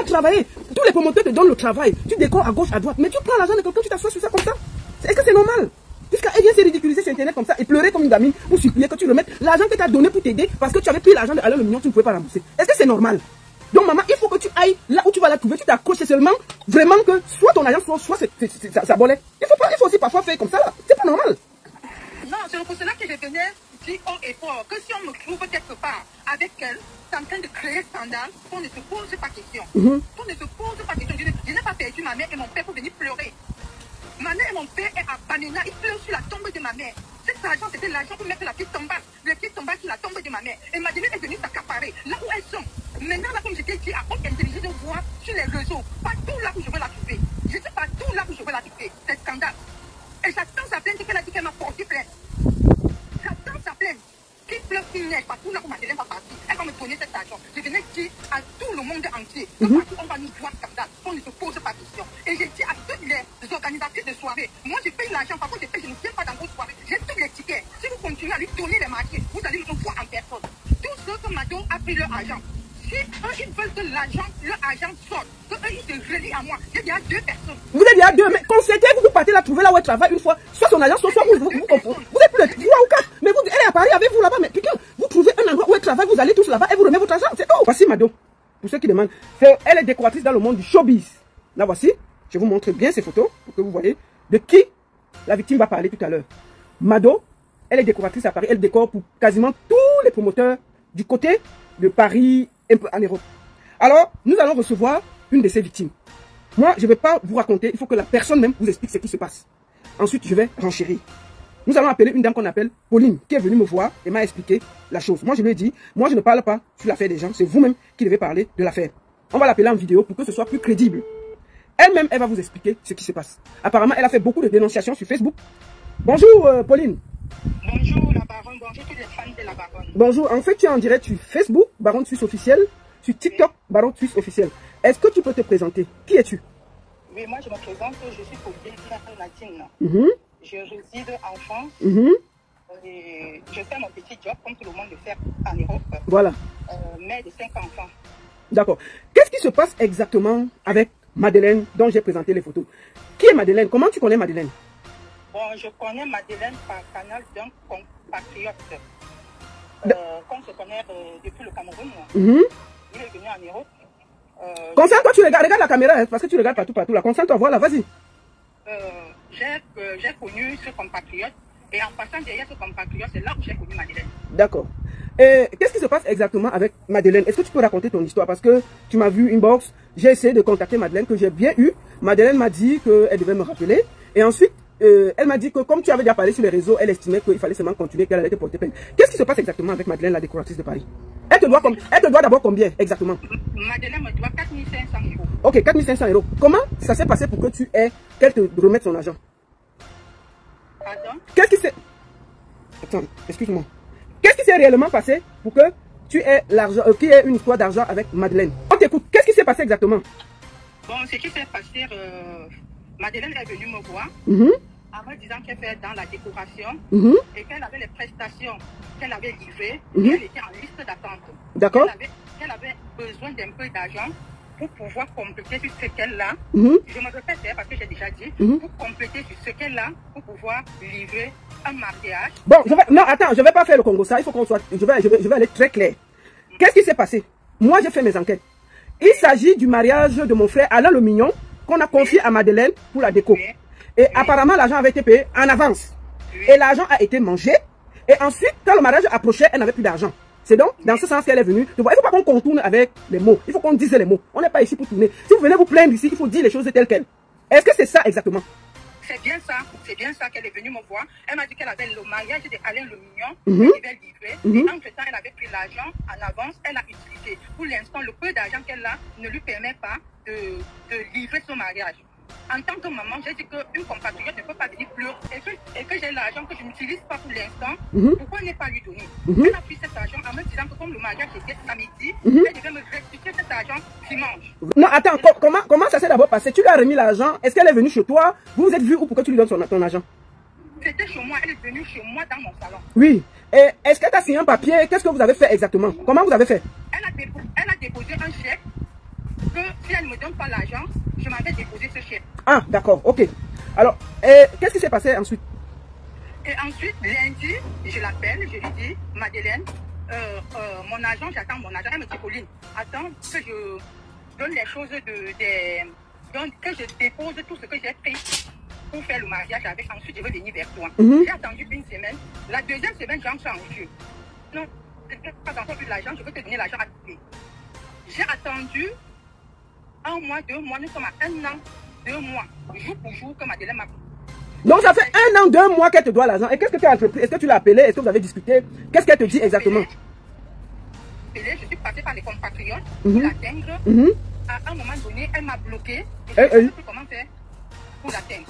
travailler. Tous les promoteurs te donnent le travail. Tu décores à gauche, à droite. Mais tu prends l'argent de quelqu'un, tu t'assois sur ça comme ça. Est-ce que c'est normal? Jusqu'à vient se ridiculiser sur Internet comme ça et pleurer comme une gamine pour supplier que tu remettes l'argent que tu as donné pour t'aider parce que tu avais pris l'argent de Alain le Mignon, tu ne pouvais pas rembourser. Est-ce que c'est normal? Donc maman, il faut que tu ailles là où tu vas la trouver, tu t'accroches seulement vraiment que soit ton argent, soit ça bolait. Il faut aussi parfois faire comme ça là. C'est pas normal. Non, c'est pour cela que je venais dire haut et fort que si on me trouve quelque part avec elle, c'est en train de créer scandale, qu'on ne se pose pas question. Qu'on ne se pose pas question. Je n'ai pas perdu ma mère et mon père pour venir pleurer. Ma mère et mon père est à Banana, ils pleurent sur la tombe de ma mère. Cet argent, c'était l'argent pour mettre la petite tombale. La petite tombale sur la tombe de ma mère. Et Madeleine est venue s'accaparer là où elles sont. Maintenant, là, comme je t'ai dit, à haute intelligence de voir sur les réseaux, partout là où je veux la trouver. Je sais partout là où je veux la trouver. C'est scandale. Et j'attends sa plainte qu'elle a dit qu'elle m'a porté plainte. J'attends sa plainte. Qui pleure, qui neige, partout là où Madeleine va partir. Elle va me donner cet argent. Je venais dire à tout le monde entier que partout on va nous voir scandale. On ne se pose pas question. Et j'ai dit à toutes les organisatrices de soirée, moi je paye l'argent, par contre je ne viens pas dans vos soirées. J'ai tous les tickets. Si vous continuez à lui donner les marchés, vous allez me voir en personne. Tous ceux que Mado a pris leur argent. Si eux, ils veulent que leur argent sorte, que eux, ils se relient à moi. Il y a deux personnes. Vous êtes déjà deux, mais constatez-vous, vous partez la trouver là où elle travaille une fois, soit son agent, soit vous confondez. Vous êtes plus de 3 ou 4, mais vous, elle est à Paris avec vous là-bas, mais putain, vous trouvez un endroit où elle travaille, vous allez tous là-bas et vous remettez votre argent. C'est tout. Voici Mado. Pour ceux qui demandent, elle est décoratrice dans le monde du showbiz. Là voici, je vous montre bien ces photos pour que vous voyez de qui la victime va parler tout à l'heure. Mado, elle est décoratrice à Paris, elle décore pour quasiment tous les promoteurs du côté de Paris, un peu en Europe. Alors, nous allons recevoir une de ces victimes. Moi, je ne vais pas vous raconter, il faut que la personne même vous explique ce qui se passe. Ensuite, je vais renchérir. Nous allons appeler une dame qu'on appelle Pauline, qui est venue me voir et m'a expliqué la chose. Moi, je lui ai dit, moi, je ne parle pas sur l'affaire des gens, c'est vous-même qui devez parler de l'affaire. On va l'appeler en vidéo pour que ce soit plus crédible. Elle-même, elle va vous expliquer ce qui se passe. Apparemment, elle a fait beaucoup de dénonciations sur Facebook. Bonjour, Pauline. Bonjour la baronne, bonjour tous les fans de la baronne. Bonjour, en fait tu es en direct sur Facebook, Baronne Suisse officielle, sur TikTok, Baronne Suisse officielle. Est-ce que tu peux te présenter? Qui es-tu? Oui, moi je me présente, je suis Pauline Nadine. Je réside en France. Et je fais mon petit job comme tout le monde le fait en Europe. Voilà. Mère de 5 enfants. D'accord. Qu'est-ce qui se passe exactement avec Madeleine dont j'ai présenté les photos? Qui est Madeleine? Comment tu connais Madeleine? Bon, je connais Madeleine par canal d'un compatriote. Qu'on se connaît depuis le Cameroun. Il est venu en Europe. Concentre-toi, tu regarde la caméra, hein, parce que tu regardes partout là. Concentre-toi, voilà, vas-y. J'ai connu ce compatriote. Et en passant derrière ce compatriote, c'est là où j'ai connu Madeleine. D'accord. Qu'est-ce qui se passe exactement avec Madeleine? Est-ce que tu peux raconter ton histoire? Parce que tu m'as vu inbox, j'ai essayé de contacter Madeleine, que j'ai bien eu. Madeleine m'a dit qu'elle devait me rappeler. Et ensuite, elle m'a dit que comme tu avais déjà parlé sur les réseaux, elle estimait qu'il fallait seulement continuer, qu'elle allait te porter plainte. Qu'est-ce qui se passe exactement avec Madeleine, la décoratrice de Paris? Elle te doit d'abord combien exactement? Madeleine me doit 4 500 €. Ok, 4 500 €. Comment ça s'est passé pour que qu'elle te remette son argent? Pardon? Qu'est-ce qui s'est... Attends, excuse-moi. Qu'est-ce qui s'est réellement passé pour que tu aies l'argent, qu'il y ait une histoire d'argent avec Madeleine? On t'écoute. Qu'est-ce qui s'est passé exactement? Bon, ce qui s'est passé, Madeleine est venue me voir en me disant qu'elle fait dans la décoration et qu'elle avait les prestations qu'elle avait livrées et elle était en liste d'attente. D'accord. Qu'elle avait besoin d'un peu d'argent pour pouvoir compléter sur ce qu'elle a. Je me répète parce que j'ai déjà dit, pour compléter sur ce qu'elle a, pour pouvoir livrer un mariage. Bon, non, attends, je ne vais pas faire le Congo ça, il faut qu'on soit, je vais aller très clair. Qu'est-ce qui s'est passé? Moi, j'ai fait mes enquêtes. Il s'agit du mariage de mon frère Alain le Mignon, qu'on a confié à Madeleine pour la déco. Et apparemment, l'argent avait été payé en avance. Et l'argent a été mangé. Et ensuite, quand le mariage approchait, elle n'avait plus d'argent. C'est donc dans ce sens qu'elle est venue. Il ne faut pas qu'on contourne avec les mots. Il faut qu'on dise les mots. On n'est pas ici pour tourner. Si vous venez vous plaindre ici, il faut dire les choses telles quelles. Est-ce que c'est ça exactement? C'est bien ça qu'elle est venue me voir. Elle m'a dit qu'elle avait le mariage d'Alain le Mignon, qu'elle devait livrer. Et entre-temps, elle avait pris l'argent en avance, elle a utilisé. Pour l'instant, le peu d'argent qu'elle a ne lui permet pas de livrer son mariage. En tant que maman, j'ai dit qu'une compatriote ne peut pas venir pleurer et que j'ai l'argent que je n'utilise pas pour l'instant. Pourquoi ne pas lui donner? Elle a pris cet argent en me disant que comme le mariage était samedi, elle devait me restituer cet argent dimanche. Non, attends, comment ça s'est d'abord passé? Tu lui as remis l'argent, est-ce qu'elle est venue chez toi? Vous vous êtes vu ou pourquoi tu lui donnes ton argent? C'était chez moi, elle est venue chez moi dans mon salon. Oui. Et est-ce qu'elle t'a signé un papier? Qu'est-ce que vous avez fait exactement? Comment vous avez fait? Elle a déposé un chèque que si elle ne me donne pas l'argent, je m'en vais déposer ce chèque. Ah, d'accord, ok. Alors, qu'est-ce qui s'est passé ensuite? Et ensuite, lundi, je l'appelle, je lui dis, Madeleine, mon argent, j'attends mon argent. Elle me dit, Pauline, attends que je donne les choses que je dépose tout ce que j'ai pris pour faire le mariage avec. Ensuite, je vais venir vers toi. J'ai attendu une semaine. La deuxième semaine, j'entre en jeu. Non, je n'ai pas encore eu l'argent, je veux te donner l'argent à payer. J'ai attendu 1 mois, 2 mois, nous sommes à 1 an, 2 mois, jour pour jour, que Madeleine m'a. Donc ça fait 1 an, 2 mois qu'elle te doit l'argent. Et qu'est-ce que tu as entrepris? Est-ce que tu l'as appelé? Est-ce que vous avez discuté? Qu'est-ce qu'elle te dit exactement? Je suis passée par les compatriotes pour l'atteindre. À un moment donné, elle m'a bloqué. Et je ne savais plus comment faire pour l'atteindre.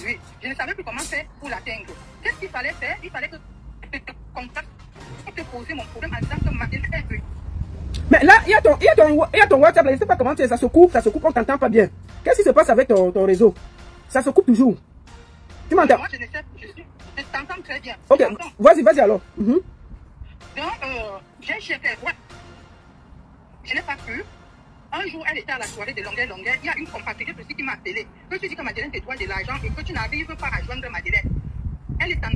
Oui, je ne savais plus comment faire pour l'atteindre. Qu'est-ce qu'il fallait faire? Il fallait que je te contacte pour te poser mon problème en disant que Madeleine est venue. Mais là, il y a ton WhatsApp, là, je ne sais pas comment ça se coupe, on ne t'entend pas bien. Qu'est-ce qui se passe avec ton réseau? Ça se coupe toujours. Tu m'entends? Moi, je ne sais, je t'entends très bien. Ok, vas-y alors. Donc, j'ai cherché, ouais. Je n'ai pas pu. Un jour, elle était à la soirée de Longueuil. Il y a une compatriote aussi qui m'a appelé. Que tu dis que Madeleine te doit de l'argent et que tu n'arrives pas à joindre Madeleine. Elle est en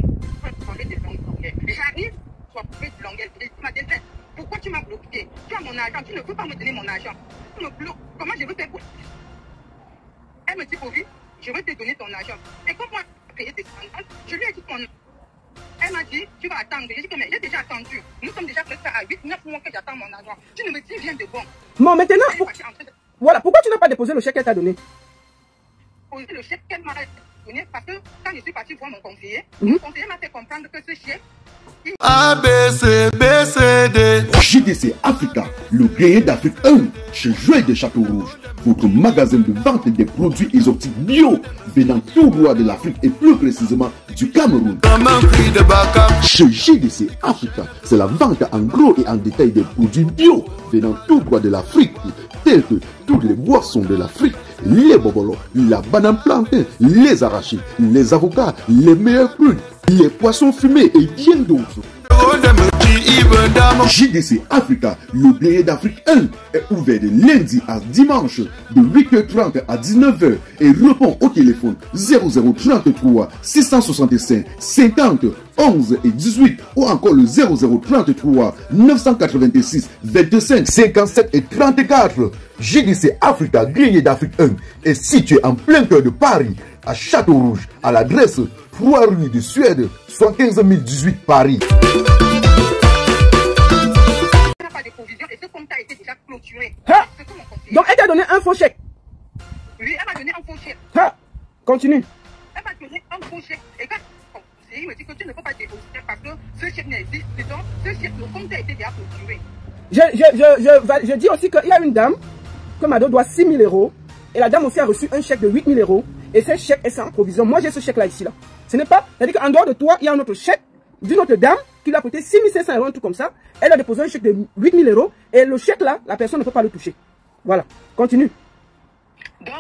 soirée de Longueuil. J'arrive sur la soirée de Longueuil. Je dis, Madeleine, pourquoi tu m'as bloqué? Tu as mon argent, tu ne peux pas me donner mon argent. Tu me bloques. Comment je veux faire pour... Elle me dit, Pauline, je vais te donner ton argent. Et comme moi, j'ai payé des scandales, je lui ai dit ton... Elle m'a dit, tu vas attendre. J'ai dit que mais j'ai déjà attendu. Nous sommes déjà presque à 8-9 mois que j'attends mon argent. Tu ne me dis rien de bon. Bon, maintenant, voilà, pourquoi tu n'as pas déposé le chèque qu'elle t'a donné? Déposé le chèque qu'elle m'a donné parce que quand je suis partie voir mon conseiller, mon conseiller m'a fait comprendre que ce chèque... ABCBCD. JDC Africa, le grenier d'Afrique 1, chez Joël de Château-Rouge, votre magasin de vente des produits exotiques bio venant tout droit de l'Afrique et plus précisément du Cameroun. Chez JDC Africa, c'est la vente en gros et en détail des produits bio venant tout droit de l'Afrique, tels que toutes les boissons de l'Afrique, les bobolos, la banane plantain, les arachides, les avocats, les meilleurs prunes, les poissons fumés et bien d'autres. JDC Africa, le grenier d'Afrique 1, est ouvert de lundi à dimanche de 8h30 à 19h et répond au téléphone 0033 665 50 11 et 18 ou encore le 0033 986 25 57 et 34. JDC Africa, grenier d'Afrique 1, est situé en plein cœur de Paris, à Château-Rouge, à l'adresse 3 rue de Suède, 75 018 Paris. Et ce compte a été déjà clôturé. Donc elle t'a donné un faux chèque? Oui, elle m'a donné un faux chèque. Continue. Elle m'a donné un faux chèque. Et quand il me dit que tu ne peux pas déposer parce que ce chèque n'existe. Donc ce chèque, le compte a été déjà clôturé. Je dis aussi qu'il y a une dame que Mado doit 6 000 €. Et la dame aussi a reçu un chèque de 8 000 €. Et ce chèque est sans provision. Moi j'ai ce chèque là ici. Là. Ce n'est pas. C'est-à-dire qu'en dehors de toi, il y a un autre chèque d'une autre dame qui lui a coûté 6 500 €, un truc comme ça. Elle a déposé un chèque de 8 000 €. Et le chèque là, la personne ne peut pas le toucher. Voilà. Continue. Donc,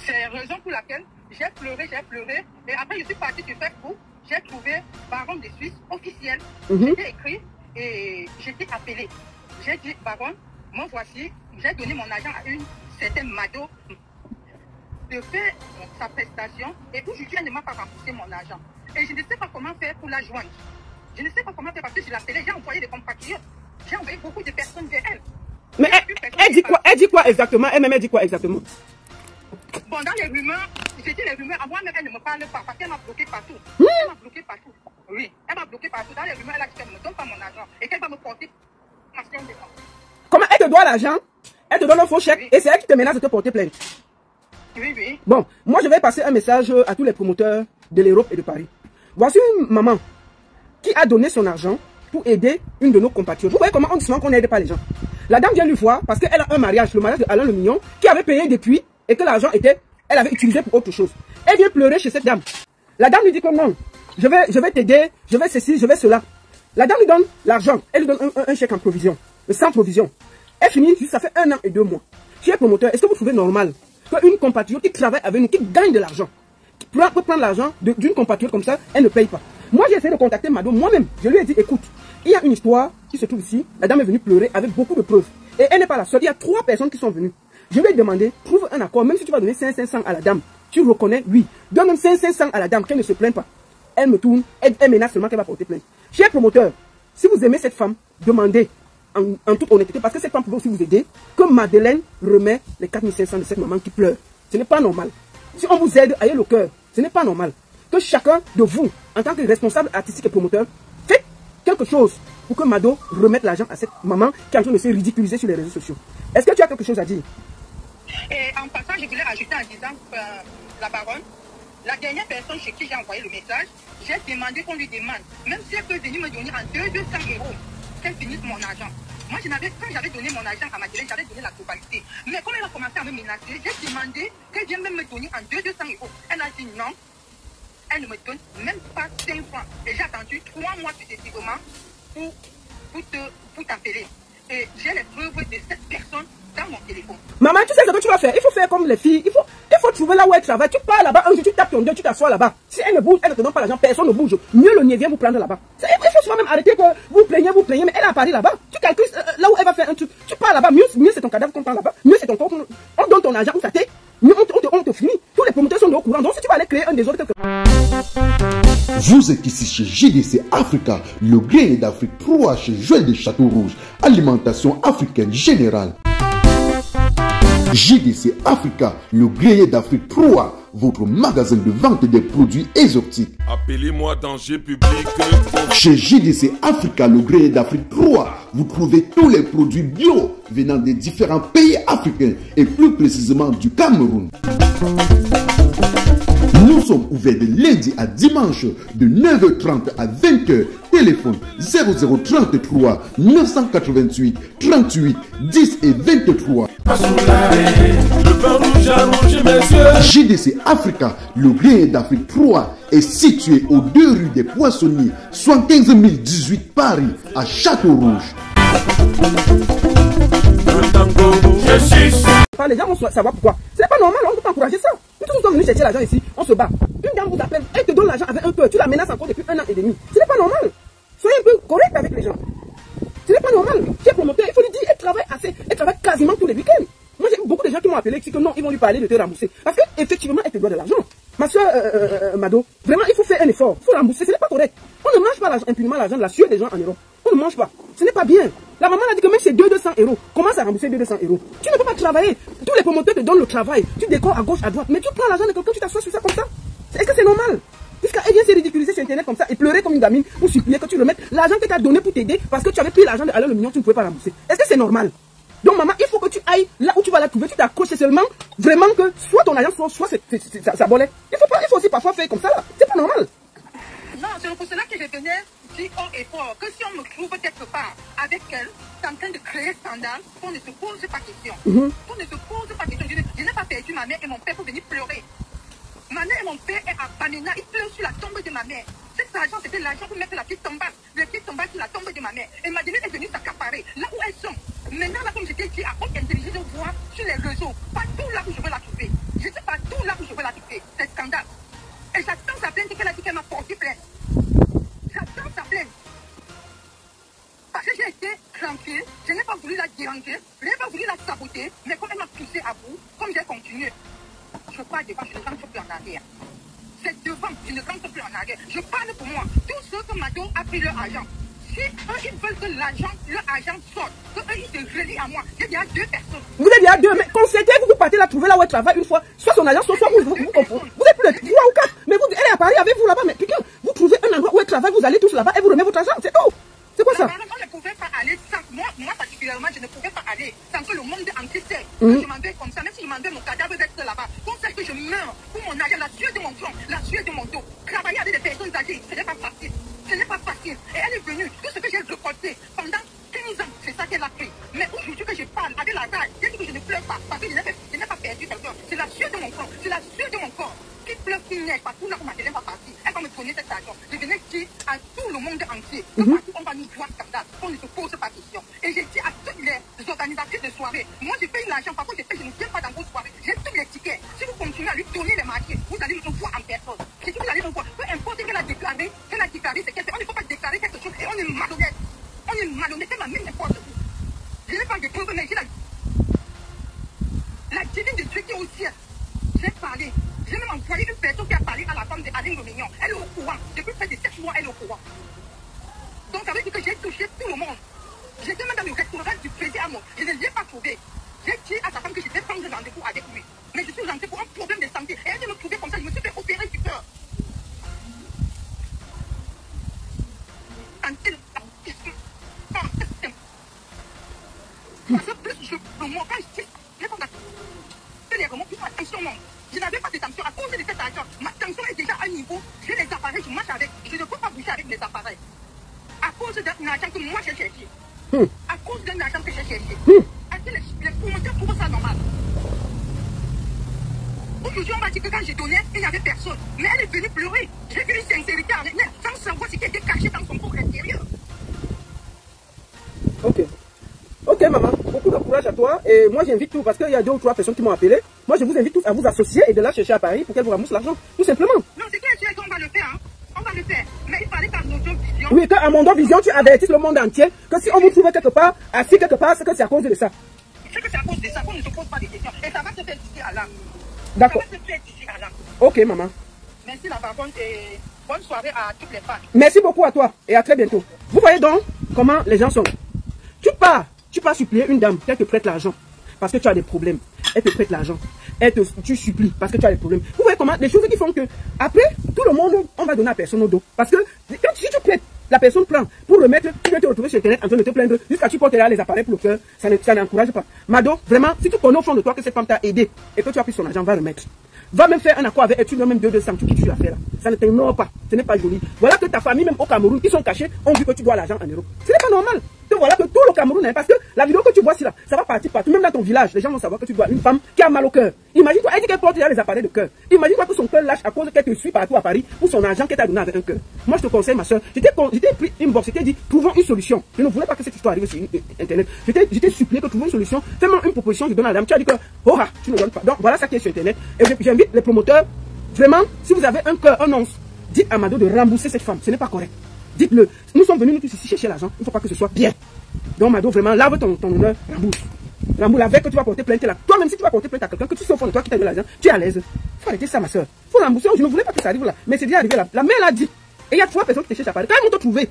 c'est la raison pour laquelle j'ai pleuré. Et après, je suis partie sur Facebook. J'ai trouvé Baron de Suisse officiel. J'ai écrit et j'ai été appelé. J'ai dit, Baron, moi voici, j'ai donné mon argent à une certaine Mado de faire sa prestation. Et aujourd'hui, elle ne m'a pas remboursé mon argent. Et je ne sais pas comment faire pour la joindre. Je ne sais pas comment faire parce que je l'appelais, j'ai envoyé des compatriotes. J'ai envoyé beaucoup de personnes vers elle. Mais elle dit quoi? Elle dit quoi exactement? Elle-même, elle dit quoi exactement? Bon, dans les rumeurs, j'ai dit les rumeurs, à moi-même, elle ne me parle pas parce qu'elle m'a bloqué partout. Elle m'a bloqué partout. Oui, elle m'a bloqué partout. Dans les rumeurs, elle a dit qu'elle ne me donne pas mon argent et qu'elle va me porter action de moi. Comment elle te doit l'argent? Elle te donne un faux chèque et c'est elle qui te menace de te porter plainte. Oui, oui. Bon, moi je vais passer un message à tous les promoteurs de l'Europe et de Paris. Voici une maman qui a donné son argent pour aider une de nos compatriotes. Vous voyez comment on dit souvent qu'on n'aide pas les gens. La dame vient lui voir parce qu'elle a un mariage, le mariage de Alain Le Mignon, qui avait payé depuis et que l'argent était, elle avait utilisé pour autre chose. Elle vient pleurer chez cette dame. La dame lui dit que non, je vais t'aider, je vais ceci, je vais cela. La dame lui donne l'argent, elle lui donne un chèque en provision, sans provision. Elle finit, ça fait 1 an et 2 mois. Chers promoteurs, est-ce que vous trouvez normal qu'une compatriote qui travaille avec nous, qui gagne de l'argent, peut prendre l'argent d'une compatriote comme ça, elle ne paye pas? Moi, j'ai essayé de contacter Mado moi-même. Je lui ai dit, écoute, il y a une histoire qui se trouve ici. La dame est venue pleurer avec beaucoup de preuves. Et elle n'est pas la seule. Il y a 3 personnes qui sont venues. Je vais demander, trouve un accord, même si tu vas donner 500 à la dame. Tu reconnais, oui. Donne même 500 à la dame, qu'elle ne se plaigne pas. Elle me tourne, elle menace seulement qu'elle va porter plainte. Chers promoteurs, si vous aimez cette femme, demandez en toute honnêteté, parce que cette femme pouvait aussi vous aider, que Madeleine remet les 4500 de cette maman qui pleure. Ce n'est pas normal. Si on vous aide, ayez le cœur. Ce n'est pas normal. Que chacun de vous, en tant que responsable artistique et promoteur, faites quelque chose pour que Mado remette l'argent à cette maman qui est en train de se ridiculiser sur les réseaux sociaux. Est-ce que tu as quelque chose à dire? Et en passant, je voulais ajouter en disant la baronne, la dernière personne chez qui j'ai envoyé le message, j'ai demandé qu'on lui demande, même si elle peut venir me donner en 200 €, qu'elle finisse mon argent. Moi, quand j'avais donné mon argent à Madeleine, j'avais donné la globalité. Mais comme elle a commencé à me menacer, j'ai demandé qu'elle vienne même me donner en 200 €. Elle a dit non. Elle ne me donne même pas 5 francs. Et j'ai attendu 3 mois successivement pour t'appeler. Et j'ai les preuves de cette personne dans mon téléphone. Maman, tu sais ce que tu vas faire? Il faut faire comme les filles. Il faut trouver là où elle travaille. Tu pars là-bas, un jour tu tapes ton 2, tu t'assois là-bas. Si elle ne bouge, elle ne te donne pas l'argent, personne ne bouge. Mieux le nier vient vous prendre là-bas. Il faut souvent même arrêter que vous plaignez, mais elle est à Paris là-bas. Tu calcules là où elle va faire un truc. Tu pars là-bas, mieux c'est ton cadavre qu'on prend là-bas. Mieux c'est ton corps. On donne ton argent où ça t'est. Mieux on te finit. Tous les promoteurs sont au courant. Donc si tu vas aller créer un désordre quelque part. Vous êtes ici chez JDC Africa, le grenier d'Afrique 3 chez Joël de Château-Rouge, alimentation africaine générale. JDC Africa, le grenier d'Afrique 3, votre magasin de vente des produits exotiques. Appelez-moi danger public. Chez JDC Africa, le grenier d'Afrique 3, vous trouvez tous les produits bio venant des différents pays africains et plus précisément du Cameroun. Nous sommes ouverts de lundi à dimanche de 9h30 à 20h. Téléphone 0033 988 38 10 et 23. Le vin rouge à rouge, messieurs. JDC Africa, le grenier d'Afrique 3, est situé aux 2 rues des Poissonniers, 75 018 Paris, à Château-Rouge. Les gens vont savoir pourquoi. Ce n'est pas normal, on ne peut pas encourager ça. Nous tous sommes venus chercher l'argent ici, on se bat. Une dame vous appelle, elle te donne l'argent avec un peu, tu la menaces encore depuis 1 an et demi. Ce n'est pas normal. Soyez un peu correct avec les gens. Ce n'est pas normal. Qui est promoteur, il faut lui dire, elle travaille assez, elle travaille quasiment tous les week-ends. Moi j'ai beaucoup de gens qui m'ont appelé ici que non, ils vont lui parler de te rembourser. Parce qu'effectivement, elle te doit de l'argent. Ma soeur Mado, vraiment il faut faire un effort, il faut rembourser, ce n'est pas correct. On ne mange pas impunément l'argent de la sueur des gens en Europe. On ne mange pas. Ce n'est pas bien. La maman a dit que même c'est 200 €. Commence à rembourser 200 €. Tu ne peux pas travailler. Tous les promoteurs te donnent le travail. Tu décores à gauche, à droite. Mais tu prends l'argent de quelqu'un, tu t'assois sur ça comme ça. Est-ce que c'est normal? Puisqu'elle vient se ridiculiser sur Internet comme ça et pleurer comme une gamine pour supplier que tu remettes l'argent que tu as donné pour t'aider parce que tu avais pris l'argent de Alain le Mignon, tu ne pouvais pas rembourser. Est-ce que c'est normal? Donc maman, il faut que tu ailles là où tu vas la trouver. Tu t'accroches seulement vraiment que soit ton argent, soit ça bolait. Il faut aussi parfois faire comme ça là. C'est pas normal. Non, c'est pour cela que je venais dire haut et fort que si on me trouve quelque part avec elle, c'est en train de créer scandale, qu'on ne se pose pas question. Qu'on ne se pose pas question. Je n'ai pas perdu ma mère et mon père pour venir pleurer. Ma mère et mon père est à Banena, ils pleurent sur la tombe de ma mère. Cet argent, c'était l'argent pour mettre la petite tombasse. La petite tombasse sur la tombe de ma mère. Et Madeleine est venue s'accaparer là où elles sont. Maintenant, là, comme je t'ai dit, à haute intelligence, je vois sur les réseaux, partout là où je veux la trouver. Je sais partout là où je veux la trouver. C'est scandale. Et j'attends sa plainte qu'elle a dit qu'elle m'a porté plainte. J'attends sa plainte. Parce que j'ai été tranquille, je n'ai pas voulu la déranger, je n'ai pas voulu la saboter, mais comme elle m'a poussé à bout, comme j'ai continué, je pars devant, je ne rentre plus en arrière. C'est devant, je ne rentre plus en arrière. Je parle pour moi. Tous ceux que Mado a pris leur argent, si eux ils veulent que leur argent sorte, que eux ils se relient à moi, il y a 2 personnes. Vous êtes déjà 2, mais concertez-vous, vous partez la trouver là où elle travaille une fois, soit son agent, soit vous comprenez. Vous êtes plus de 3 ou 4, mais vous, elle est à Paris avec vous là-bas, mais putain, vous trouvez un endroit où elle travaille, vous allez tous là-bas et vous remettez votre argent, c'est tout. C'est quoi ça? Je ne pouvais pas aller sans, moi particulièrement, je ne pouvais pas aller sans que le monde entier sait que je m'en vais comme ça, même si je m'en vais, mon cadavre reste là-bas. Qu'on sait que je meurs pour mon argent, la sueur de mon front, la sueur de mon dos. Travailler avec des personnes âgées, ce n'est pas facile. Ce n'est pas facile. Et elle est venue, tout ce que j'ai récolté pendant 15 ans, c'est ça qu'elle a pris. Mais aujourd'hui que je parle avec la rage, j'ai dit que je ne pleure pas, parce que je n'ai pas perdu quelqu'un. C'est la sueur de mon front, c'est la sueur de mon corps qui pleure, qui neige, partout là où Madeleine va partir. Elle va me donner cet argent. Je venais dire à tout le monde entier que partout on va nous voir scandale, qu'on ne se pose pas question. Et j'ai dit à toutes les organisatrices de soirée, moi je paye l'argent, par contre je ne viens pas dans vos soirées. J'ai tous les tickets. Si vous continuez à lui donner les marchés, vous allez me voir en personne. Si vous allez me voir, peu importe qu'elle a déclaré c'est quelque chose. On ne peut pas déclarer quelque chose et on est malhonnête. On est malhonnête, elle m'a mis n'importe où. Je n'ai pas de preuves, mais j'ai J'ai dit des trucs qui aussi. J'ai parlé. J'ai même envoyé une personne qui a parlé à la femme de Aline Dominion. Elle est au courant. Depuis près de 7 mois, elle est au courant. Donc ça veut dire que j'ai touché tout le monde. J'étais même dans le restaurant du président Amo. Je ne l'ai pas trouvé. J'ai dit à sa femme que je vais prendre rendez-vous avec lui. Mais je suis rentrée pour un problème de santé. Et elle vient me trouver comme ça. Je me suis fait opérer du cœur. Je n'avais pas de tension à cause de cette tension. Ma tension est déjà à un niveau. J'ai des appareils, je marche avec. Je ne peux pas bouger avec les appareils. À cause d'un argent que moi j'ai cherché. À cause d'un argent que j'ai cherché. Est-ce que les promoteurs trouvent ça normal? Aujourd'hui, on m'a dit que quand j'ai donné, il n'y avait personne. Mais elle est venue pleurer. J'ai vu une sincérité avec elle, sans savoir ce qui était caché dans son corps intérieur. Ok. Ok, maman. Beaucoup de courage à toi. Et moi, j'invite tous, parce qu'il y a 2 ou 3 personnes qui m'ont appelé. Moi, je vous invite tous à vous associer et de la chercher à Paris pour qu'elle vous remboursent l'argent. Tout simplement. Non, c'est clair, on va le faire. Hein. On va le faire. Mais il fallait qu'à Mondo Vision. Oui, qu'à Mondo Vision, tu avertisses le monde entier que si on vous trouve quelque part, assis quelque part, c'est que c'est à cause de ça. C'est que c'est à cause de ça qu'on ne se pose pas des questions. Et ça va se faire d'ici à là. D'accord. Ça va se faire d'ici à là. Ok, maman. Merci la baronne et bonne soirée à toutes les femmes. Merci beaucoup à toi et à très bientôt. Vous voyez donc comment les gens sont. Tu pars supplier une dame qu'elle te prête l'argent parce que tu as des problèmes. Elle te prête l'argent. Tu supplies parce que tu as des problèmes. Vous voyez comment les choses qui font que après, tout le monde, on va donner à personne au dos. Parce que si tu prêtes, la personne prend pour remettre, tu vas te retrouver sur Internet en train de te plaindre jusqu'à tu portes là les appareils pour le cœur. Ça n'encourage pas. Mado, vraiment, si tu connais au fond de toi que cette femme t'a aidé et que tu as pris son argent, va remettre. Va même faire un accord avec elle, tu dois même 200, tu quittes l'affaire là. Ça ne t'honore pas, ce n'est pas joli. Voilà que ta famille, même au Cameroun, qui sont cachés, ont vu que tu dois l'argent en euros. Ce n'est pas normal. Donc voilà que tout le Cameroun, parce que la vidéo que tu vois ici là, ça va partir partout, même dans ton village, les gens vont savoir que tu dois une femme qui a mal au cœur. Imagine-toi, elle dit qu'elle porte déjà les appareils de cœur. Imagine-toi que son cœur lâche à cause qu'elle te suit partout à Paris pour son argent qu'elle t'a donné avec un cœur. Moi je te conseille, ma soeur, j'étais pris une box, j'étais dit, trouvons une solution. Je ne voulais pas que cette histoire arrive sur Internet. J'étais supplié que trouvons une solution. Fais-moi une proposition, je donne à la dame. Tu as dit que, oh, tu ne donnes pas. Donc voilà ça qui est sur Internet. Et j'invite les promoteurs, vraiment, si vous avez un cœur, un once, dites à Mado de rembourser cette femme. Ce n'est pas correct. Dites-le. Nous sommes venus nous tous ici chercher l'argent. Il ne faut pas que ce soit bien. Donc Mado, vraiment, lave ton honneur, rembourse. Rembourse avec que tu vas porter plainte là. Toi-même, si tu vas porter plainte à quelqu'un, que tu sais au fond de toi qui t'a donné l'argent, tu es à l'aise. Il faut arrêter ça, ma soeur. Il faut rembourser. Je ne voulais pas que ça arrive là. Mais c'est déjà arrivé là. La mère l'a dit. Et il y a 3 personnes qui te cherchent à Paris. Quand ils vont te trouver,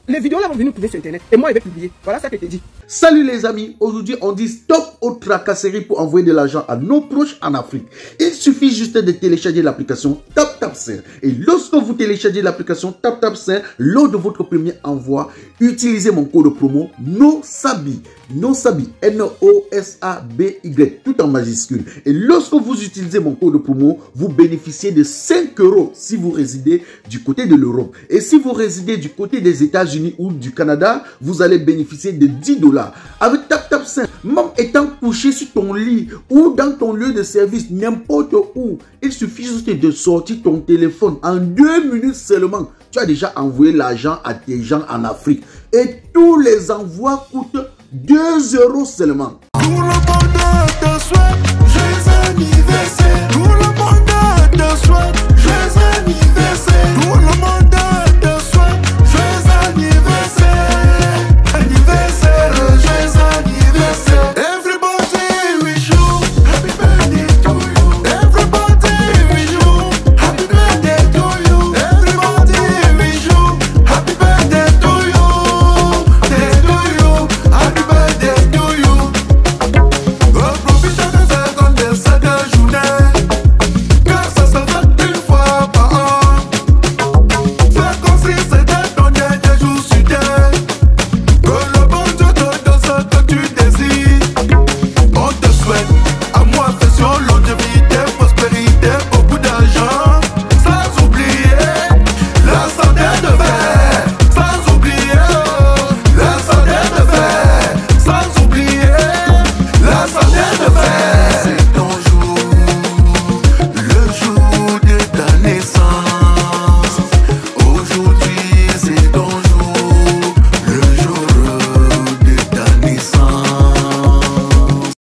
les vidéos là vont venir trouver sur Internet. Et moi, je vais publier. Voilà ça que je t'ai dit. Salut les amis, aujourd'hui on dit stop aux tracasseries pour envoyer de l'argent à nos proches en Afrique. Il suffit juste de télécharger l'application TapTapSend. Et lorsque vous téléchargez l'application TapTapSend, lors de votre premier envoi, utilisez mon code promo NOSABI. NOSABI, N-O-S-A-B-Y, tout en majuscule. Et lorsque vous utilisez mon code promo, vous bénéficiez de 5 € si vous résidez du côté de l'Europe. Et si vous résidez du côté des États-Unis ou du Canada, vous allez bénéficier de 10 $. Avec TapTapSend, même étant couché sur ton lit ou dans ton lieu de service, n'importe où, il suffit juste de sortir ton téléphone. En 2 minutes seulement, tu as déjà envoyé l'argent à tes gens en Afrique. Et tous les envois coûtent 2 € seulement.